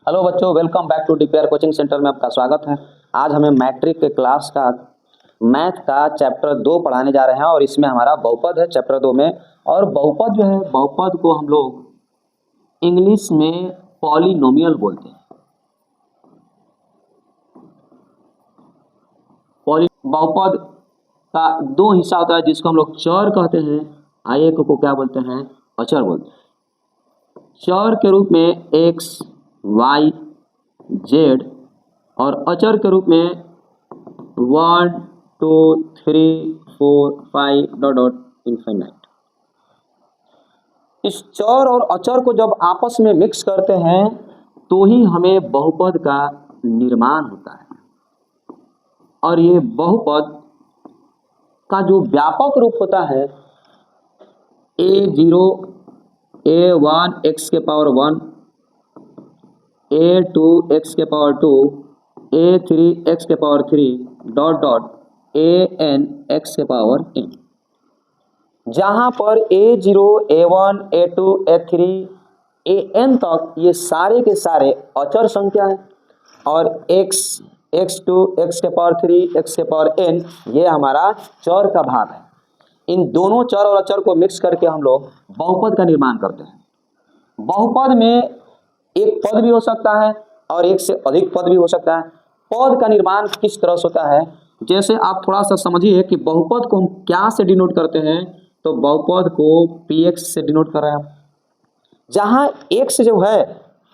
Hello बच्चों, welcome back to DPR coaching centre में आपका स्वागत है। आज हमें मैट्रिक के क्लास का मैथ का चैप्टर 2 पढ़ाने जा रहे हैं और इसमें हमारा बहुपद है चैप्टर 2 में। और बहुपद जो है, बहुपद को हम लोग इंग्लिश में पॉलिनोमियल बोलते हैं। बहुपद का 2 हिस्सा होता है जिसको हम लोग चर कहते हैं, एक को क्या बोलते हैं, अचर बोलते हैं। चर के रूप में एक्स, वाई, जेड और अचर के रूप में 1 2 3 4 5 डॉट डॉट इनफाइनाइट। इस चर और अचर को जब आपस में मिक्स करते हैं तो ही हमें बहुपद का निर्माण होता है। और ये बहुपद का जो व्यापक रूप होता है a0 a1 x के पावर 1, a2 x के पावर 2, a3 x के power 3 dot dot an x के पावर n, जहां पर a0 a1 a2 a3 an तक ये सारे के सारे अचर संख्या है और x x2 x के पावर 3 x के पावर n ये हमारा चर का भाग है। इन दोनों चर और अचर को मिक्स करके हम लोग बहुपद का निर्माण करते हैं। बहुपद में एक पद भी हो सकता है और एक से अधिक पद भी हो सकता है। पद का निर्माण किस तरह से होता है, जैसे आप थोड़ा सा समझिए कि बहुपद को हम क्या से डिनोट करते हैं। तो बहुपद को px से डिनोट कर रहे हैं। जहां x जो है,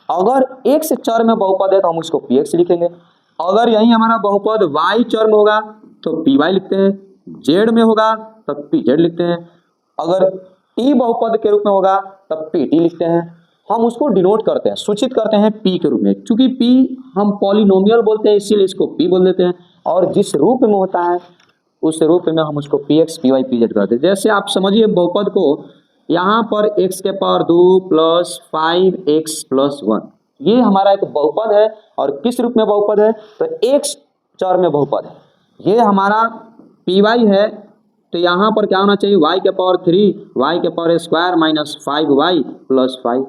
अगर x चर में बहुपद है तो हम उसको px लिखेंगे। अगर यही हमारा बहुपद y चर में होगा तो py लिखते हैं, z में होगा तब pz लिखते हैं, अगर t बहुपद के रूप में होगा तब pt लिखते हैं। हम उसको डिनोट करते हैं, सूचित करते हैं p के रूप में। क्योंकि p हम पॉलिनोमियल बोलते हैं इसीलिए इसको p बोल देते हैं, और जिस रूप में होता है उस रूप में हम उसको px py pz करते हैं। जैसे आप समझिए बहुपद को, यहाँ पर x के पावर 2 प्लस 5x प्लस 1 ये हमारा एक बहुपद है। और किस रूप में बहुपद है, तो x चर में बहुपद है। ये हमारा py है, तो यहाँ पर क्या होना चाहिए, y के पावर 3 y के power square minus 5y plus 5,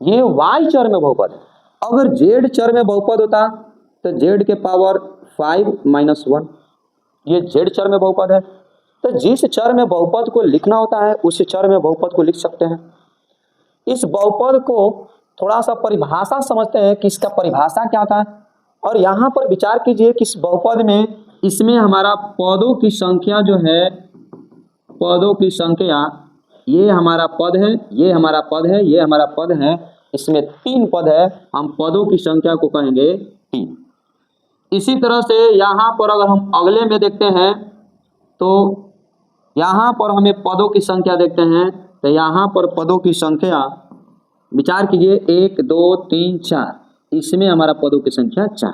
ये y चर में बहुपद है। अगर z चर में बहुपद होता तो z के पावर 5 माइनस 1, ये z चर में बहुपद है। तो जिस चर में बहुपद को लिखना होता है उस चर में बहुपद को लिख सकते हैं। इस बहुपद को थोड़ा सा परिभाषा समझते हैं कि इसका परिभाषा क्या होता है। और यहाँ पर विचार कीजिए कि इस बहुपद में, इसमें हमारा पदों की संख्या जो है, पदों की संख्या, ये हमारा पद है, ये हमारा पद है, ये हमारा पद है, इसमें 3 पद है। हम पदों की संख्या को कहेंगे 3। इसी तरह से यहाँ पर अगर हम अगले में देखते हैं तो यहाँ पर हमें पदों की संख्या देखते हैं, तो यहाँ पर पदों की संख्या विचार कीजिए 1 2 3 4, इसमें हमारा पदों की संख्या 4।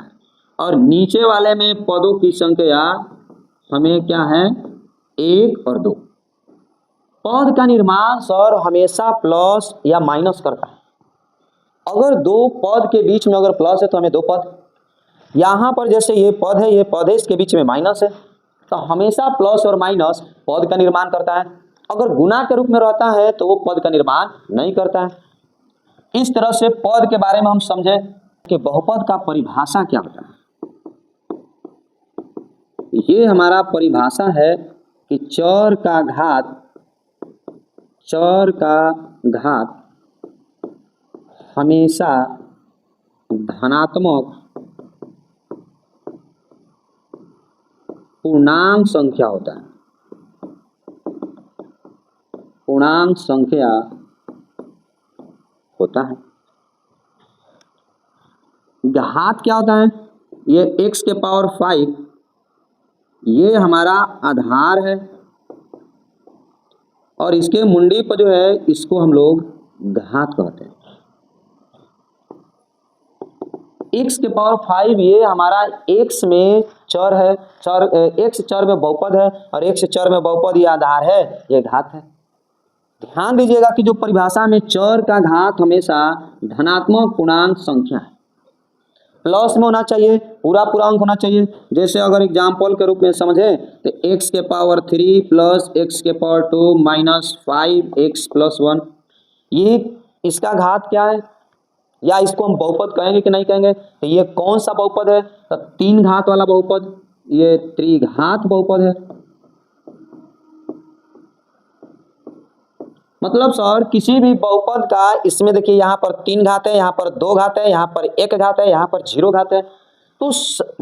और नीचे वाले में पदों की संख्या हमें क्या है, 1 और 2। पद का निर्माण सर हमेशा प्लस या माइनस करता है। अगर 2 पद के बीच में अगर प्लस है तो हमें 2 पद, यहाँ पर जैसे ये पद है, ये पद है, इसके बीच में माइनस है, तो हमेशा प्लस और माइनस पद का निर्माण करता है। अगर गुना के रूप में रहता है तो वो पद का निर्माण नहीं करता है। इस तरह से पद के बारे में हम समझे कि बहुपद का परिभाषा क्या होता है। ये हमारा परिभाषा है कि चर का घात हमेशा धनात्मक पूर्णांक संख्या होता है। पूर्णांक संख्या होता है। घात क्या होता है, ये x के पावर 5 ये हमारा आधार है और इसके मुंडी पर जो है इसको हम लोग घात कहते हैं। x के पावर 5 ये हमारा x में चर है, x चर में बहुपद है और x चर में बहुपद ये आधार है, ये घात है। ध्यान दीजिएगा कि जो परिभाषा में चर का घात हमेशा धनात्मक पूर्णांक संख्या है, प्लस में होना चाहिए, पूरा पूर्णांक होना चाहिए। जैसे अगर एग्जाम्पल के रूप में समझे तो x के पावर 3 प्लस x के पावर 2 माइनस 5x प्लस 1, ये इसका घात क्या है, या इसको हम बहुपद कहेंगे कि नहीं कहेंगे? तो ये कौन सा बहुपद है? तो 3 घात वाला बहुपद, ये त्रिघात बहुपद है। मतलब सर किसी भी बहुपद का, इसमें देखिए यहाँ पर 3 घात है, यहाँ पर 2 घात है, यहाँ पर 1 घात है, यहाँ पर 0 घात है, तो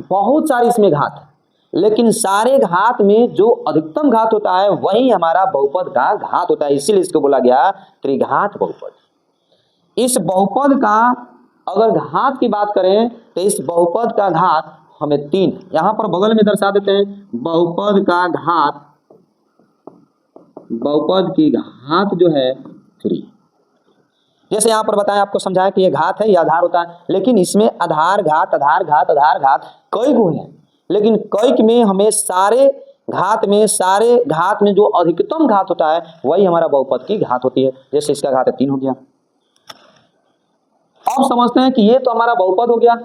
बहुत सारे इसमें घात है, लेकिन सारे घात में जो अधिकतम घात होता है वही हमारा बहुपद का घात होता है, इसीलिए इसको बोला गया त्रिघात बहुपद। इस बहुपद का अगर घात की बात करें तो इस बहुपद का घात हमें 3 यहाँ पर बगल में दर्शा देते हैं, बहुपद का घात, बहुपद की घात जो है 3। जैसे यहाँ पर बताएं, आपको समझाया कि ये घात है, ये आधार होता है, लेकिन इसमें आधार घात आधार घात आधार घात कई गुण हैं, लेकिन कई में हमें सारे घात में जो अधिकतम घात होता है वही हमारा बहुपद की घात होती है। जैसे इसका घात 3 हो गया। अब समझते हैं कि ये तो हमारा बहुपद हो गया,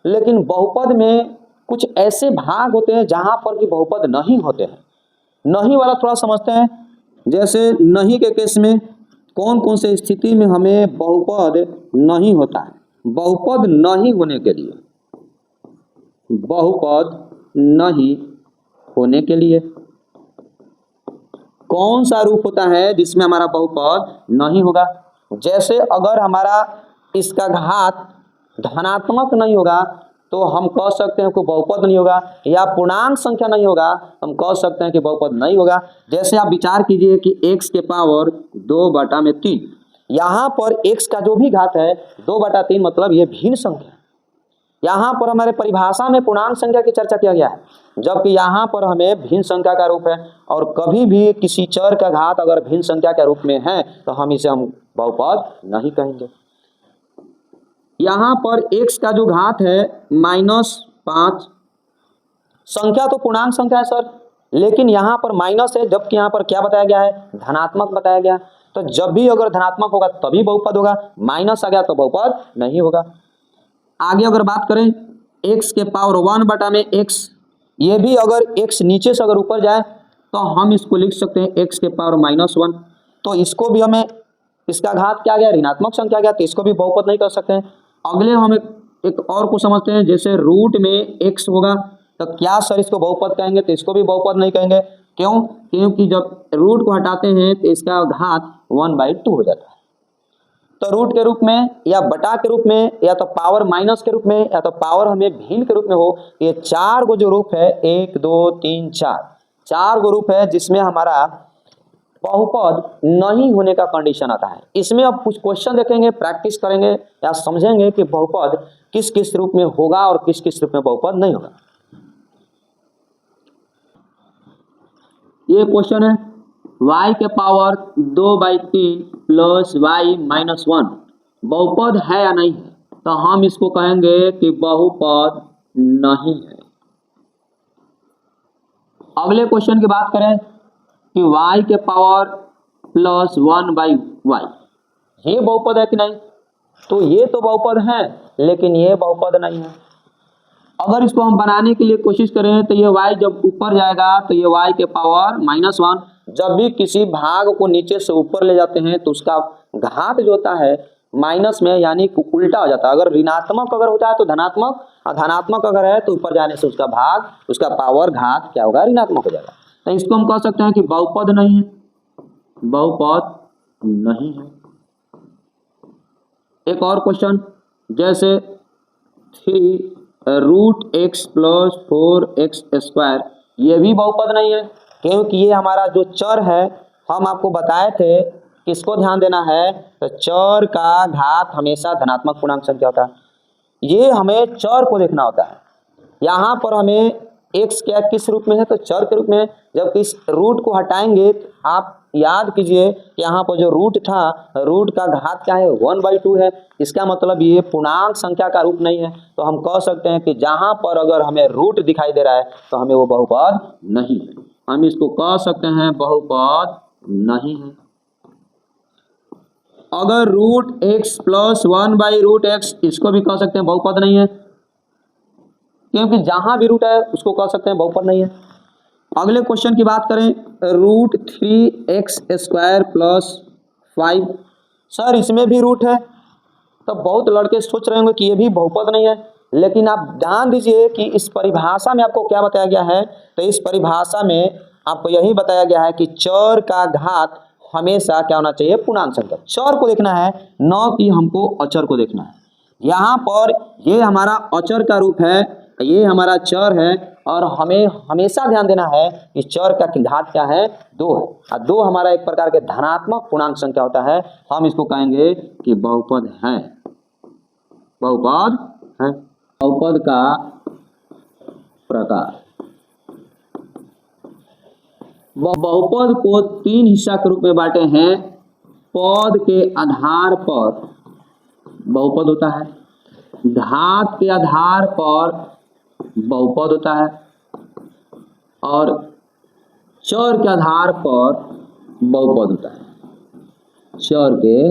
लेकिन बहुपद में कुछ ऐसे भाग होते हैं जहां पर कि बहुपद नहीं होते हैं। नहीं वाला थोड़ा समझते हैं। जैसे नहीं के केस में कौन कौन से स्थिति में हमें बहुपद नहीं होता है? बहुपद नहीं होने के लिए, बहुपद नहीं होने के लिए कौन सा रूप होता है जिसमें हमारा बहुपद नहीं होगा? जैसे अगर हमारा इसका घात धनात्मक नहीं होगा तो हम कह सकते हैं कि बहुपद नहीं होगा, या पूर्णांक संख्या नहीं होगा हम कह सकते हैं कि बहुपद नहीं होगा। जैसे आप विचार कीजिए कि x के पावर 2/3, यहाँ पर x का जो भी घात है 2/3 मतलब ये भिन्न संख्या। यहाँ पर हमारे परिभाषा में पूर्णांक संख्या की चर्चा किया गया है, जबकि यहाँ पर हमें भिन्न संख्या का रूप है, और कभी भी किसी चर का घात अगर भिन्न संख्या के रूप में है तो हम इसे बहुपद नहीं कहेंगे। यहाँ पर x का जो घात है -5, संख्या तो पूर्णांक संख्या है सर, लेकिन यहाँ पर माइनस है, जबकि यहाँ पर क्या बताया गया है? धनात्मक बताया गया। तो जब भी अगर धनात्मक होगा तभी बहुपद होगा, माइनस आ गया तो बहुपद नहीं होगा। आगे अगर बात करें x के पावर 1/x, ये भी अगर x नीचे से अगर ऊपर जाए तो हम इसको लिख सकते हैं x के पावर -1। तो इसको भी हमें, इसका घात क्या गया? ऋणात्मक संख्या गया, तो इसको भी बहुपद नहीं कर सकते हैं। अगले हम एक और को समझते हैं, जैसे रूट में x होगा तो क्या सर इसको बहुपद कहेंगे? तो इसको भी बहुपद नहीं कहेंगे। क्यों? क्योंकि जब रूट को हटाते हैं तो इसका घात 1/2 हो जाता है। तो रूट के रूप में या बटा के रूप में या तो पावर माइनस के रूप में या तो पावर हमें भिन्न के रूप में हो, ये 4 गो जो रूप है 1 2 3 4 गो रूप है जिसमें हमारा बहुपद नहीं होने का कंडीशन आता है। इसमें अब कुछ क्वेश्चन देखेंगे, प्रैक्टिस करेंगे या समझेंगे कि बहुपद किस किस रूप में होगा और किस किस रूप में बहुपद नहीं होगा। ये क्वेश्चन है y के पावर 2/3 प्लस y -1 बहुपद है या नहीं है? तो हम इसको कहेंगे कि बहुपद नहीं है। अगले क्वेश्चन की बात करें कि y के पावर +1/y, ये बहुपद है कि नहीं? तो ये तो बहुपद है, लेकिन ये बहुपद नहीं है। अगर इसको हम बनाने के लिए कोशिश करें तो ये y जब ऊपर जाएगा तो ये y के पावर -1, जब भी किसी भाग को नीचे से ऊपर ले जाते हैं तो उसका घात जो होता है माइनस में, यानी उल्टा हो जाता है। अगर ऋणात्मक अगर होता है तो धनात्मक, और धनात्मक अगर है तो ऊपर जाने से उसका भाग, उसका पावर घात क्या होगा? ऋणात्मक हो जाएगा। तो इसको हम कह सकते हैं कि बहुपद नहीं है, बहुपद नहीं है। एक और क्वेश्चन, जैसे 3√x + 4x², ये भी बहुपद नहीं है, क्योंकि ये हमारा जो चर है, हम आपको बताए थे किसको ध्यान देना है, तो चर का घात हमेशा धनात्मक पूर्णांक संख्या होता है। ये हमें चर को देखना होता है। यहाँ पर हमें x क्या किस रूप में है? तो चर के रूप में। जब इस रूट को हटाएंगे तो आप याद कीजिए यहाँ पर जो रूट था, रूट का घात क्या है? 1/2 है। इसका मतलब ये पूर्णांक संख्या का रूप नहीं है। तो हम कह सकते हैं कि जहाँ पर अगर हमें रूट दिखाई दे रहा है तो हमें वो बहुपद नहीं है, हम इसको कह सकते हैं बहुपद नहीं है। अगर √x + 1/√x, इसको भी कह सकते हैं बहुपद नहीं है, क्योंकि जहां भी रूट है उसको कह सकते हैं बहुपद नहीं है। अगले क्वेश्चन की बात करें, √3x² + 5, सर इसमें भी रूट है, तो बहुत लड़के सोच रहे होंगे कि ये भी बहुपद नहीं है, लेकिन आप ध्यान दीजिए कि इस परिभाषा में आपको क्या बताया गया है। तो इस परिभाषा में आपको यही बताया गया है कि चर का घात हमेशा क्या होना चाहिए, पूर्णांक संख्या। चर को देखना है, न कि हमको अचर को देखना है। यहाँ पर ये हमारा अचर का रूप है, ये हमारा चर है, और हमें हमेशा ध्यान देना है कि चर का घात क्या है, 2 है, और 2 हमारा एक प्रकार के धनात्मक पूर्णांक संख्या होता है। हम इसको कहेंगे कि बहुपद है, बहुपद है। बहुपद का प्रकार, बहुपद को 3 हिस्सा के रूप में बांटे हैं। पद के आधार पर बहुपद होता है, घात के आधार पर बहुपद होता है, और चर के आधार पर बहुपद होता है। चर के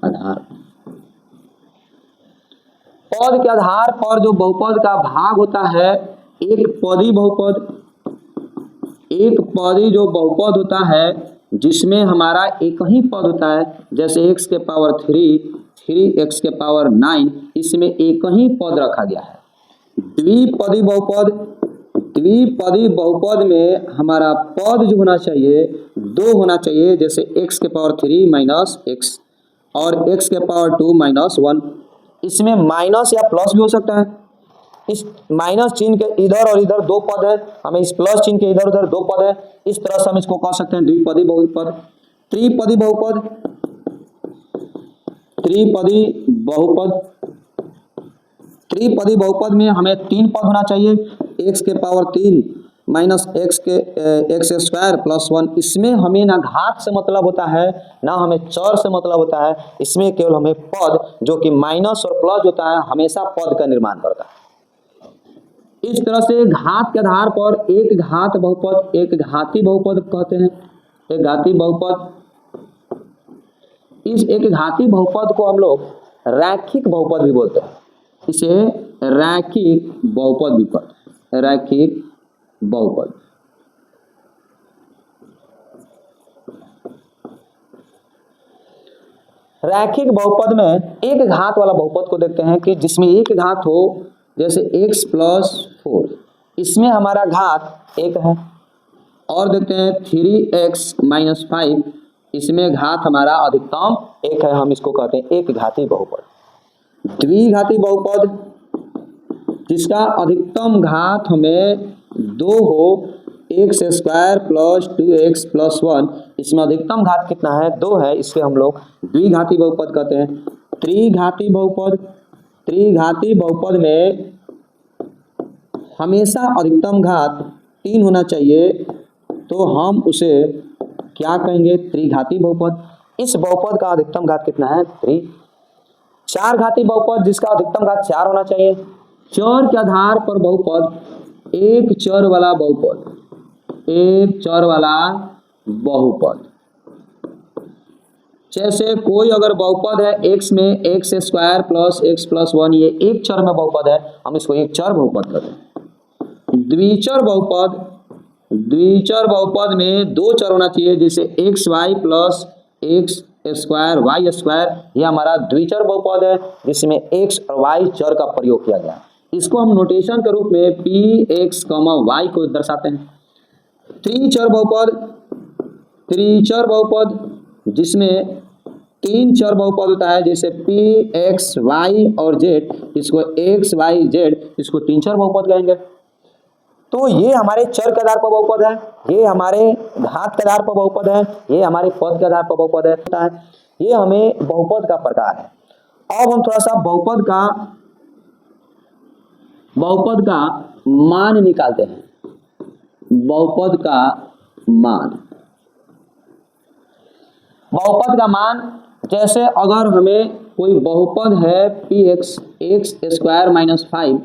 आधार पर, पद के आधार पर जो बहुपद का भाग होता है, एक पदी बहुपद, एक पदी जो बहुपद होता है जिसमें हमारा एक ही पद होता है, जैसे x के पावर 3, 3x के पावर 9, इसमें एक ही पद रखा गया है। द्विपदी बहुपद, द्विपदी बहुपद में हमारा पद जो होना चाहिए 2 होना चाहिए, जैसे x के पावर 3 माइनस x और x के पावर 2 माइनस 1। इसमें माइनस या प्लस भी हो सकता है। इस माइनस चिन्ह के इधर और इधर 2 पद है, हमें इस प्लस चिन्ह के इधर उधर 2 पद है, इस तरह से हम इसको कह सकते हैं द्विपदी बहुपद। त्रिपदी बहुपद, त्रिपदी बहुपद, त्रिपदी बहुपद में हमें 3 पद होना चाहिए, x के power 3 minus x square plus 1। इसमें हमें ना घात से मतलब होता है, ना हमें चर से मतलब होता है, इसमें केवल हमें पद जो कि माइनस और प्लस होता है, हमेशा पद का निर्माण करता है। इस तरह से घात के आधार पर एक घात बहुपद, एक घाती बहुपद कहते हैं, एक घाती बहुपद। इस एक घाती बहुपद को हम लोग रैखिक बहुपद भी बोलते हैं, इसे रैखिक बहुपद भी कहते हैं, रैखिक बहुपद। रैखिक बहुपद में एक घात वाला बहुपद को देखते हैं कि जिसमें एक घात हो, जैसे x प्लस 4, इसमें हमारा घात 1 है। और देखते हैं 3x माइनस 5, इसमें घात हमारा अधिकतम 1 है, हम इसको कहते हैं एक घाती बहुपद। द्विघाती बहुपद जिसका अधिकतम घात हमें 2 हो, x square plus 2x plus 1, इसमें अधिकतम घात कितना है, 2 है, इससे हम लोग द्विघाती बहुपद कहते हैं। त्रिघाती बहुपद, त्रिघाती बहुपद में हमेशा अधिकतम घात 3 होना चाहिए, तो हम उसे क्या कहेंगे, त्रिघाती बहुपद। इस बहुपद का अधिकतम घात कितना है, 3। चार घाती बहुपद जिसका अधिकतम घात 4 होना चाहिए। चर के आधार पर बहुपद, एक चर वाला बहुपद, एक चर वाला बहुपद। जैसे कोई अगर बहुपद है x में x square plus x plus 1, ये एक चर में बहुपद है, हम इसको एक चर बहुपद कहते हैं। द्विचर बहुपद, द्विचर बहुपद में 2 चर होना चाहिए, जैसे X Y plus X square Y square, यह हमारा द्विचर बहुपद है जिसमें x और y चर का प्रयोग किया गया है। इसको हम नोटेशन के रूप में पी एक्स वाई को दर्शाते हैं। त्रिचर बहुपद, त्रिचर बहुपद जिसमें 3 चर बहुपद होता है, जैसे पी एक्स वाई और जेड, इसको एक्स वाई जेड, इसको 3 चर बहुपद कहेंगे। तो ये हमारे चर के आधार पर बहुपद है, ये हमारे घात के आधार पर बहुपद है, ये हमारे पद के आधार पर बहुपद है। ये हमें बहुपद का प्रकार है। अब हम थोड़ा सा बहुपद का मान निकालते हैं। बहुपद का मान, बहुपद का मान, जैसे अगर हमें कोई बहुपद है P x x square minus 5,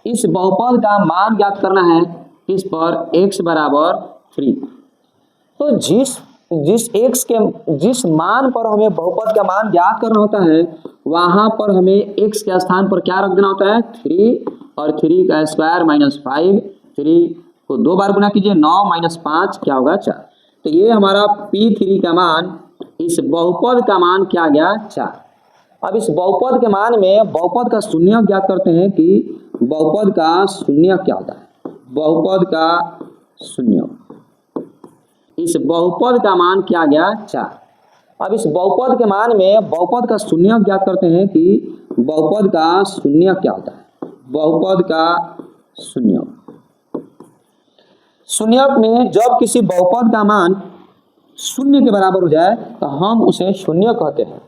इस बहुपद का मान ज्ञात करना है किस पर, x बराबर 3। तो जिस मान पर हमें बहुपद का मान ज्ञात करना होता है, वहां पर हमें x के स्थान पर क्या रख देना होता है, 3, और 3 का स्क्वायर माइनस 5, 3 को 2 बार गुना कीजिए, 9 माइनस 5 क्या होगा, 4। तो ये हमारा P3 का मान, इस बहुपद का मान क्या गया, 4। अब इस बहुपद के मान में बहुपद का शून्य ज्ञात करते हैं कि बहुपद का शून्य क्या होता है। बहुपद का शून्य, इस बहुपद का मान क्या गया 4। अब इस बहुपद के मान में बहुपद का शून्य ज्ञात करते हैं कि बहुपद का शून्य क्या होता है। बहुपद का शून्य, शून्य में जब किसी बहुपद का मान शून्य के बराबर हो जाए तो हम उसे शून्य कहते हैं।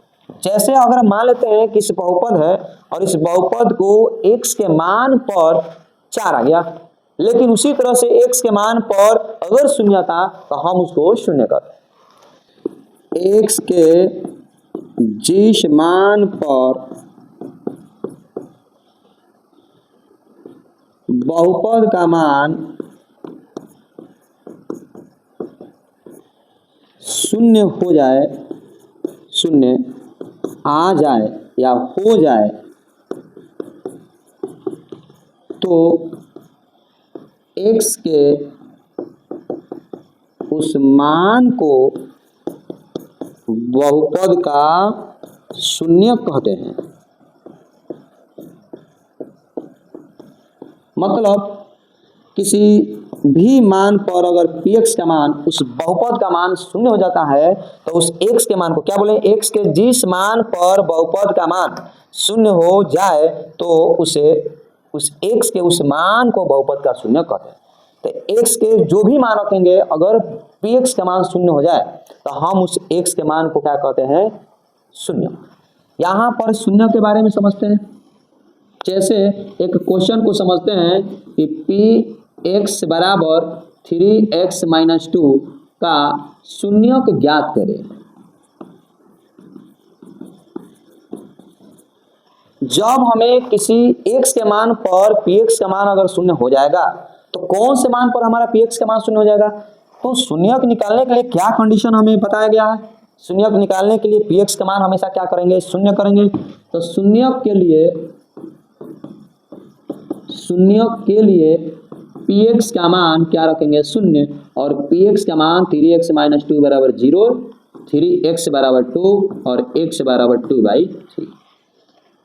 जैसे अगर मान लेते हैं कि इस बहुपद है और इस बहुपद को x के मान पर 4 आ गया, लेकिन उसी तरह से x के मान पर अगर शून्य था तो हम उसको शून्य कहते हैं। x के जिस मान पर बहुपद का मान शून्य हो जाए, शून्य आ जाए या हो जाए, तो x के उस मान को बहुपद का शून्य कहते हैं। मतलब किसी भी मान पर अगर px का मान उस बहुपद का मान शून्य हो जाता है तो उस x के मान को क्या बोले, x के जिस मान पर बहुपद का मान शून्य हो जाए तो उसे उस x के उस मान को बहुपद का शून्य कहते हैं। तो x के जो भी मान रखेंगे अगर px का मान शून्य हो जाए तो हम उस x के मान को क्या कहते हैं, शून्य। यहाँ पर शून्य के बारे में समझते हैं। जैसे एक क्वेश्चन को समझते हैं कि px बराबर 3x - 2 का शून्यक ज्ञात करें। जब हमें किसी x के मान पर px का मान अगर शून्य हो जाएगा तो कौन से मान पर हमारा px का मान शून्य हो जाएगा, तो शून्यक निकालने के लिए क्या कंडीशन हमें बताया गया है। शून्यक निकालने के लिए px का मान हमेशा क्या करेंगे, शून्य करेंगे। तो शून्यक के लिए px का मान क्या रखेंगे, शून्य, और px का मान 3x - 2 बराबर 0, 3x बराबर 2 और x बराबर 2/3।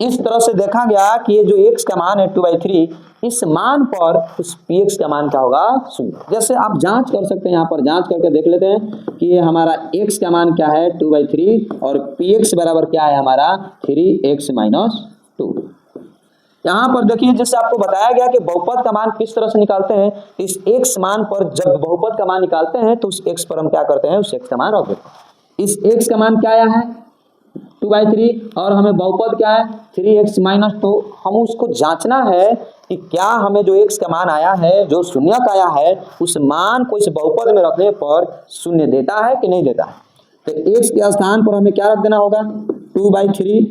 इस तरह से देखा गया कि ये जो x का मान है 2/3, इस मान पर उस px का मान क्या होगा, शून्य। जैसे आप जांच कर सकते हैं, यहाँ पर जांच करके देख लेते हैं कि ये हमारा x का मान क्या है 2/3 और px बराबर क्या है हमारा 3x - 2। यहाँ पर देखिए जैसे आपको बताया गया कि बहुपद का मान किस तरह से निकालते हैं। इस x मान पर जब बहुपद का मान निकालते हैं तो उस x पर हम क्या करते हैं, उस x का मान रख देते हैं। इस x का मान क्या आया है 2/3 और हमें बहुपद क्या है 3x - 2। हम उसको जांचना है कि क्या हमें जो x का मान आया है, जो शून्यक आया है, उस मान को इस बहुपद में रखने पर शून्य देता है कि नहीं देता है। तो x के स्थान पर हमें क्या रख देना होगा 2/3,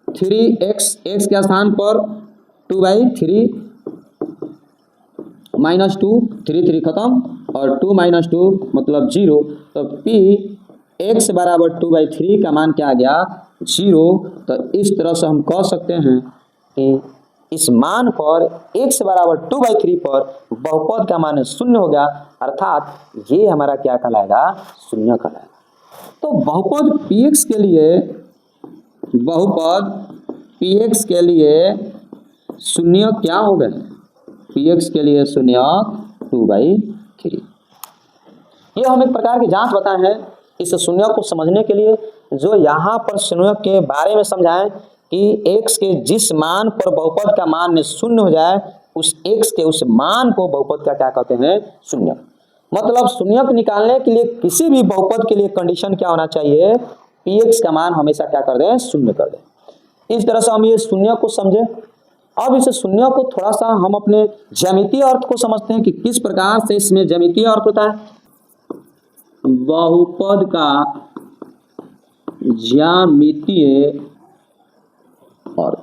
3x, x के स्थान पर 2/3 - 2, 3 खत्म और 2 - 2 मतलब 0। तो x बराबर 2/3 का मान क्या आ गया 0। तो इस तरह से हम कह सकते हैं कि इस मान पर x बराबर 2/3 पर बहुपद का मान शून्य हो गया, अर्थात ये हमारा क्या कहलाएगा, शून्य कहलाएगा। तो बहुपद px के लिए, बहुपद px के लिए शून्य क्या हो गए, px के लिए शून्य 2/3। यह हम एक प्रकार की जांच बताए हैं इस शून्य को समझने के लिए, जो यहाँ पर शून्य के बारे में समझाएं कि x के जिस मान पर बहुपद का मान शून्य हो जाए उस x के उस मान को बहुपद का क्या कहते हैं, शून्य। मतलब शून्यक निकालने के लिए किसी भी बहुपद के लिए कंडीशन क्या होना चाहिए, px का मान हमेशा क्या कर दें, शून्य कर दें। इस तरह से हम ये शून्य को समझे। अब इस शून्य को थोड़ा सा हम अपने ज्यामितीय अर्थ को समझते हैं कि किस प्रकार से इसमें ज्यामितीय अर्थ होता है। बहुपद का ज्यामितीय अर्थ,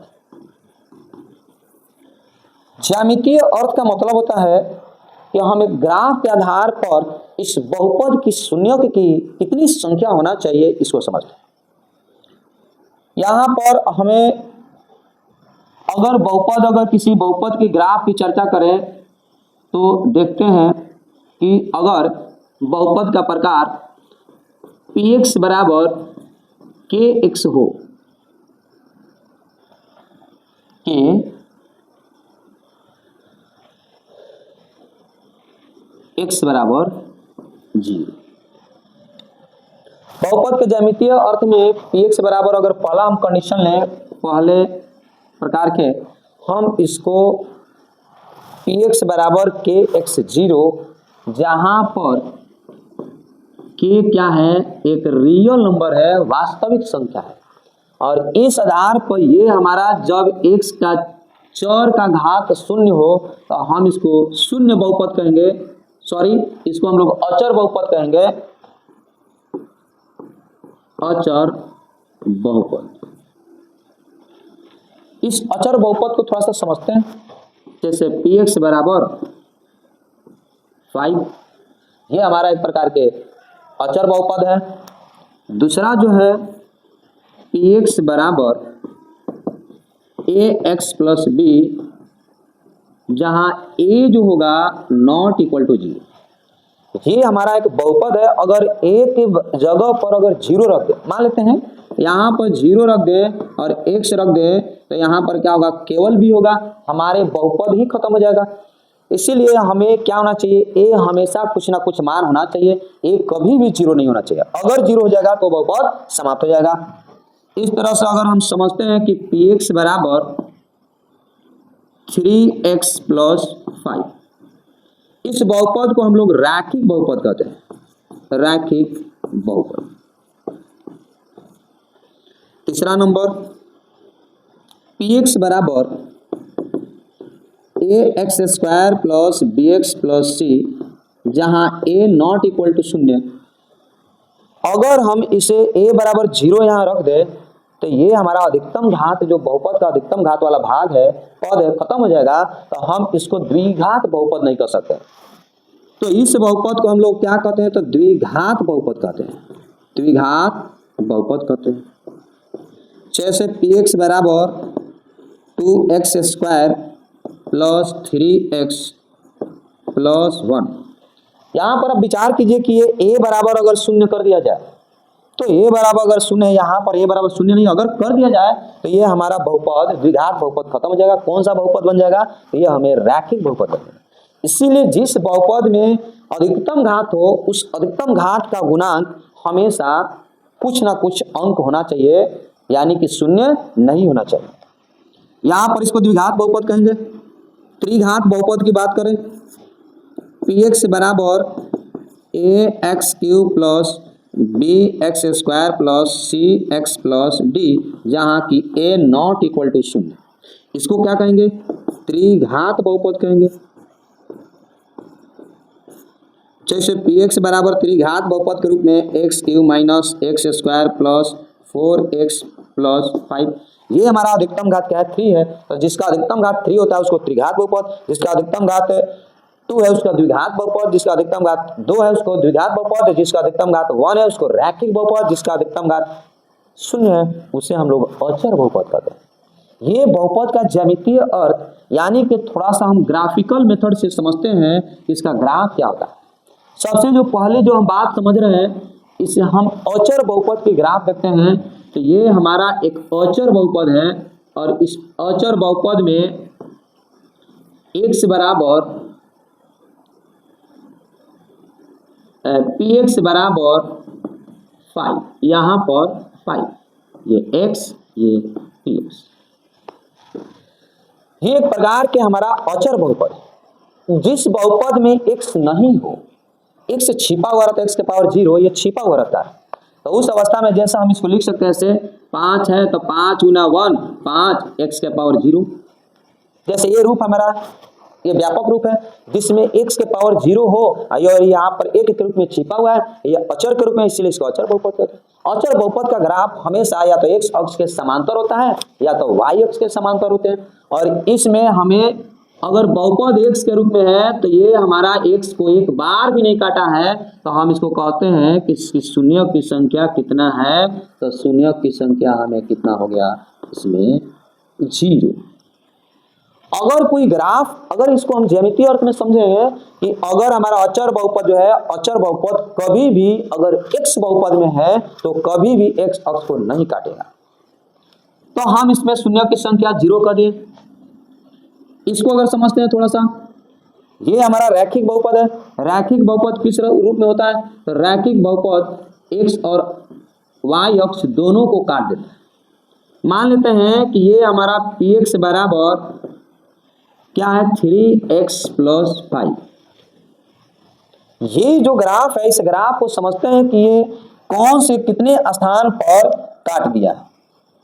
ज्यामितीय अर्थ का मतलब होता है कि हम एक ग्राफ के आधार पर इस बहुपद की शून्यक की कितनी संख्या होना चाहिए इसको समझते हैं। यहाँ पर हमें अगर बहुपद, अगर किसी बहुपद की ग्राफ की चर्चा करें तो देखते हैं कि अगर बहुपद का प्रकार px बराबर kx हो के x बराबर 0। बहुपद के ज्यामितीय अर्थ में px बराबर, अगर पहला हम कंडीशन लें पहले प्रकार के, हम इसको px बराबर kx0, जहां पर k क्या है, एक रियल नंबर है, वास्तविक संख्या है, और इस आधार पर ये हमारा जब x का चर का घात शून्य हो तो हम इसको शून्य बहुपद कहेंगे, सॉरी इसको हम लोग अचर बहुपद कहेंगे, अचर बहुपद। इस अचर बहुपद को थोड़ा सा समझते हैं। जैसे px बराबर 5, ये हमारा एक प्रकार के अचर बहुपद है। दूसरा जो है px बराबर ax प्लस b, जहां a जो होगा नॉट इक्वल टू 0। ये हमारा एक बहुपद है। अगर a के जगह पर अगर 0 रख दे, मान लेते हैं यहाँ पर 0 रख दे और x रख दे, तो यहाँ पर क्या होगा, केवल b होगा, हमारे बहुपद ही खत्म हो जाएगा। इसीलिए हमें क्या होना चाहिए, a हमेशा कुछ ना कुछ मान होना चाहिए, a कभी भी 0 नहीं होना चाहिए। अगर 0 हो जाएगा तो बहुपद समाप्त हो जाएगा। इस तरह से अगर हम समझते हैं कि px बराबर 3x प्लस 5, इस बहुपद को हम लोग रैखिक बहुपद कहते हैं, रैखिक बहुपद। तीसरा नंबर px बराबर ax square plus bx plus c, जहां a नॉट इक्वल टू 0। अगर हम इसे a बराबर 0 यहाँ रख दे तो ये हमारा अधिकतम घात, जो बहुपद का अधिकतम घात वाला भाग है, पद है, खत्म हो जाएगा, तो हम इसको द्विघात बहुपद नहीं कर सकते। तो इस बहुपद को हम लोग क्या कहते हैं, तो द्विघात बहुपद कहते हैं, द्विघात बहुपद कहते हैं। जैसे px बराबर 2x square plus 3x plus 1। यहाँ पर अब विचार कीजिए कि ये a बराबर अगर 0 कर दिया जाए, तो a बराबर अगर 0 है, यहाँ पर a बराबर 0 नहीं, अगर कर दिया जाए तो ये हमारा बहुपद द्विघात बहुपद खत्म हो जाएगा। कौन सा बहुपद बन जाएगा, तो ये हमें रैखिक बहुपद बन जाएगा। इसीलिए जिस बहुपद में अधिकतम घात हो, उस अधिकतम घात का गुणांक हमेशा कुछ ना कुछ अंक होना चाहिए, यानी कि 0 नहीं होना चाहिए। यहाँ पर इसको द्विघात बहुपद कहेंगे। त्रिघात बहुपद की बात करें, px बराबर ax cube plus bx square plus cx plus d, जहाँ की a नॉट इक्वल टू 0, इसको क्या कहेंगे, त्रिघात बहुपद कहेंगे। जैसे px बराबर त्रिघात बहुपद के रूप में x cube minus x square plus 4x plus 5, ये हमारा अधिकतम घात क्या है, 3 है। तो जिसका अधिकतम घात 3 होता है उसको त्रिघात बहुपद, जिसका अधिकतम घात 2 है उसका द्विघात बहुपद, जिसका अधिकतम घात 2 है उसको द्विघात बहुपद, जिसका अधिकतम घात 1 है उसको रैखिक बहुपद, जिसका अधिकतम घात 0 है उसे हम लोग अचर बहुपद कहते हैं। ये बहुपद का ज्यामितीय अर्थ, यानी कि थोड़ा सा हम ग्राफिकल मेथड से समझते हैं कि इसका ग्राफ क्या होता है। सबसे जो पहले जो हम बात समझ रहे हैं, इसे हम अचर बहुपद के ग्राफ देखते हैं। तो ये हमारा एक अचर बहुपद है, और इस अचर बहुपद में x बराबर px बराबर 5, यहाँ पर 5, ये x ये px, ये एक प्रकार के हमारा अचर बहुपद है। जिस बहुपद में x नहीं हो, x छिपा हुआ रहता है, x के पावर 0, ये छिपा हुआ रहता है, तो उस अवस्था में जैसा हम इसको लिख सकते हैं, ऐसे 5 है तो 5 गुना 1 5 x के पावर 0। जैसे ये रूप हमारा, ये व्यापक रूप है जिसमें x के पावर 0 हो और यहाँ पर एक के रूप में छिपा हुआ है, ये अचर के रूप में, इसीलिए इसको अचर बहुपद कहते हैं। अचर बहुपद का ग्राफ हमेशा या तो x अक्ष के समांतर होता है या तो y अक्ष के समांतर होते हैं। और इसमें हमें अगर बहुपद x के रूप में है तो ये हमारा x को एक बार भी नहीं काटा है, तो हम इसको कहते हैं कि शून्य की संख्या कितना है, तो शून्य की संख्या हमें कितना हो गया, इसमें 0। अगर कोई ग्राफ, अगर इसको हम ज्यामितीय अर्थ में समझेंगे कि अगर हमारा अचर बहुपद जो है, अचर बहुपद कभी भी अगर x बहुपद में है तो कभी भी x अक्ष को नहीं काटेगा, तो हम इसमें शून्य की संख्या 0 कर दिए। इसको अगर समझते हैं थोड़ा सा, ये हमारा रैखिक बहुपद है। रैखिक बहुपद किस रूप में होता है? तो रैखिक बहुपद एक्स और वाई अक्ष दोनों को काट देता है। मान लेते हैं कि ये हमारा पी एक्स बराबर क्या है? 3x + 5। ये जो ग्राफ है, इस ग्राफ को समझते हैं कि ये कौन से कितने स्थान पर काट दिया है।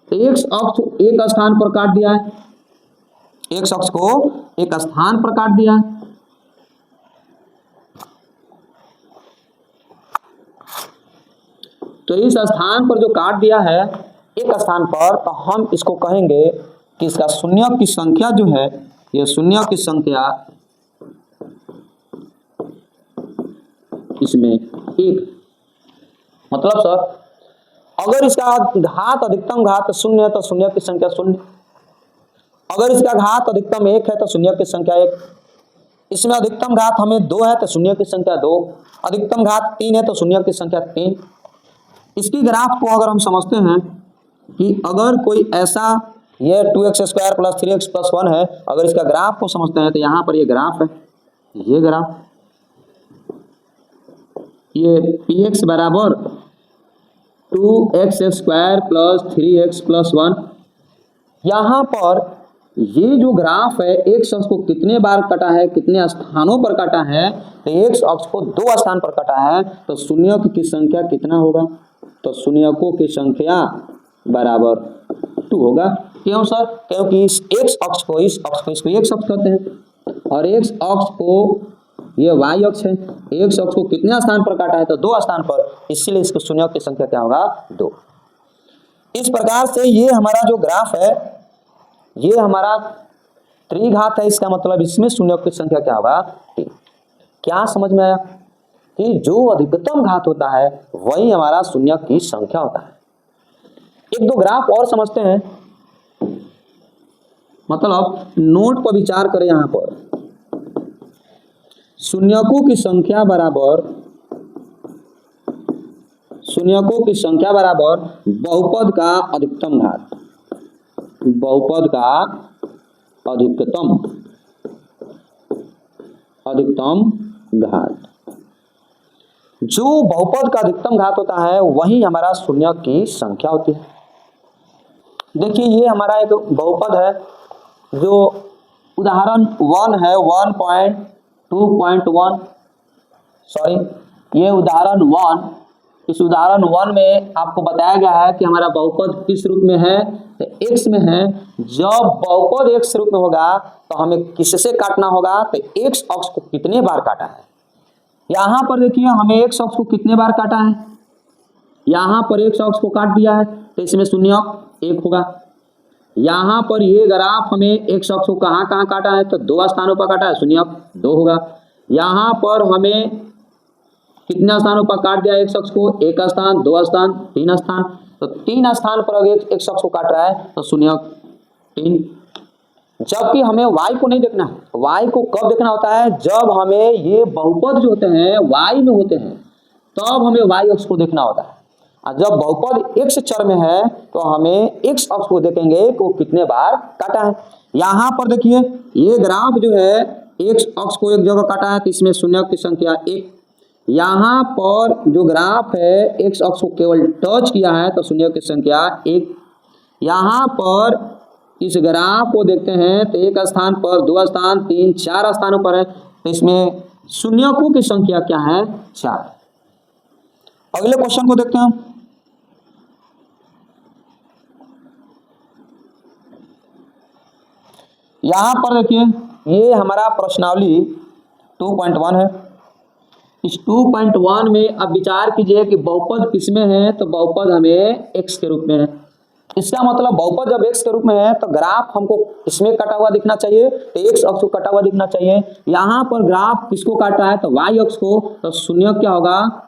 तो एक्स अक्ष एक स्थान पर काट दिया है, एक्स अक्ष को एक स्थान पर काट दिया है। तो इस स्थान पर जो काट दिया है एक स्थान पर, तो हम इसको कहेंगे कि इसका शून्य की संख्या जो है, ये शून्य की संख्या इसमें एक, मतलब सर अगर इसका घात अधिकतम घात शून्य है तो शून्य की संख्या शून्य, अगर इसका घात अधिकतम एक है तो शून्य की संख्या एक, इसमें अधिकतम घात हमें 2 है तो शून्य की संख्या 2, अधिकतम घात 3 है तो शून्य की संख्या 3। इसकी ग्राफ को अगर हम समझते हैं कि अगर कोई ऐसा ये 2x² + 3x + 1 है, अगर इसका ग्राफ को समझते हैं तो यहाँ पर ये ग्राफ है, ये ग्राफ, ये px बराबर 2x² + 3x + 1। यहाँ पर ये जो ग्राफ है एक्स अक्ष को कितने बार कटा है, कितने स्थानों पर कटा है? तो एक्स अक्ष को 2 स्थान पर कटा है, तो शून्यक की संख्या कितना होगा? तो शून्यकों की संख्या बराबर 2 होगा। क्यों सर? क्योंकि इस एक्स अक्ष को, इस अक्ष को, इसको एक्स अक्ष कहते हैं, और एक्स अक्ष को ये वाई अक्ष है, एक्स अक्ष को कितने स्थान पर काटा है? तो 2 स्थान पर, इसीलिए इसको शून्यक की संख्या क्या होगा? 2। इस प्रकार से ये हमारा जो ग्राफ है, ये हमारा त्रिघात है, इसका मतलब इसमें शून्यक की संख्या क्या होगा? 3। क्या समझ में आया? कि जो अधिकतम घात होता है वही हमारा शून्यक की संख्या होता है। एक दो ग्राफ और समझते हैं, मतलब नोट पर विचार करें। यहां पर शून्यकों की संख्या बराबर, शून्यकों की संख्या बराबर बहुपद का अधिकतम घात, बहुपद का अधिकतम घात। जो बहुपद का अधिकतम घात होता है वही हमारा शून्यक की संख्या होती है। देखिए ये हमारा एक बहुपद है, जो उदाहरण 1 है, 1.2.1, सॉरी ये उदाहरण 1। इस उदाहरण 1 में आपको बताया गया है कि हमारा बहुपद किस रूप में है? तो x में है। जब बहुपद x रूप में होगा तो हमें किससे काटना होगा? तो x अक्ष को कितने बार काटा है। यहाँ पर देखिए हमें x अक्ष को कितने बार काटा है, यहाँ पर x अक्ष को काट दिया है, तो इसमें शून्यक 1 होगा। यहाँ पर ये ग्राफ हमें x अक्ष को कहाँ कहाँ काटा है? तो 2 स्थानों पर काटा है, शून्यक 2 होगा। यहाँ पर हमें कितने स्थानों पर काट दिया x अक्ष को? 1 स्थान, 2 स्थान, 3 स्थान, तो 3 स्थान पर अगर x अक्ष को काट रहा है तो शून्यक 3। जबकि हमें y को नहीं देखना है। y को कब देखना होता है? जब हमें ये बहुपद जो होते हैं y में होते हैं, तब हमें y अक्ष को देखना होता है। और जब बहुपद x चर में है तो हमें x अक्ष को देखेंगे कि वो कितने बार काटा है। यहाँ पर देखिए ये ग्राफ जो है x अक्ष को एक जगह काटा है, तो इसमें शून्यक की संख्या 1। यहाँ पर जो ग्राफ है x अक्ष को केवल टच किया है तो शून्यक की संख्या 1। यहाँ पर इस ग्राफ को देखते हैं तो 1 स्थान पर, 2 स्थान, 3, 4 स्थानों पर है, तो इसमें शून्यकों की संख्या क्या है? 4। अगले क्वेश्चन को देखते हैं हम। यहाँ पर देखिए ये हमारा प्रश्नावली 2.1 है। इस 2.1 में अब विचार कीजिए कि बहुपद किसमें है? तो बहुपद हमें x के रूप में है। इसका मतलब बहुपद जब x के रूप में है तो ग्राफ हमको इसमें कटा हुआ दिखना चाहिए, तो x अक्ष को कटा हुआ दिखना चाहिए। यहाँ पर ग्राफ किसको काटा है? तो y अक्ष को, तो शून्य क्या होगा?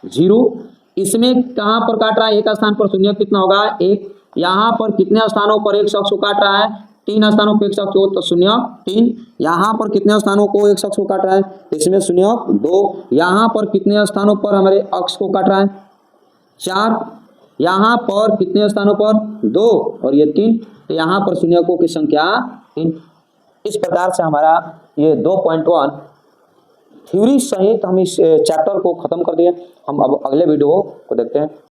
0। इसमें कहाँ पर काट रहा है? 1 स्थान पर, शून्य कितना होगा? 1। यहाँ पर कितने स्थानों पर x अक्ष को काट रहा है? 3 स्थानों पर x अक्ष को, तो शून्य 3। यहाँ पर कितने स्थानों को x अक्ष को काट रहा है? तो इसमें शून्य 2। यहाँ पर कितने स्थानों पर हमारे अक्ष को काट रहा है? 4। यहाँ पर कितने स्थानों पर? 2 और ये 3, तो यहाँ पर शून्यकों की संख्या 3। इस प्रकार से हमारा ये 2.1 थ्योरी सहित हम इस चैप्टर को खत्म कर दिए। हम अब अगले वीडियो को देखते हैं।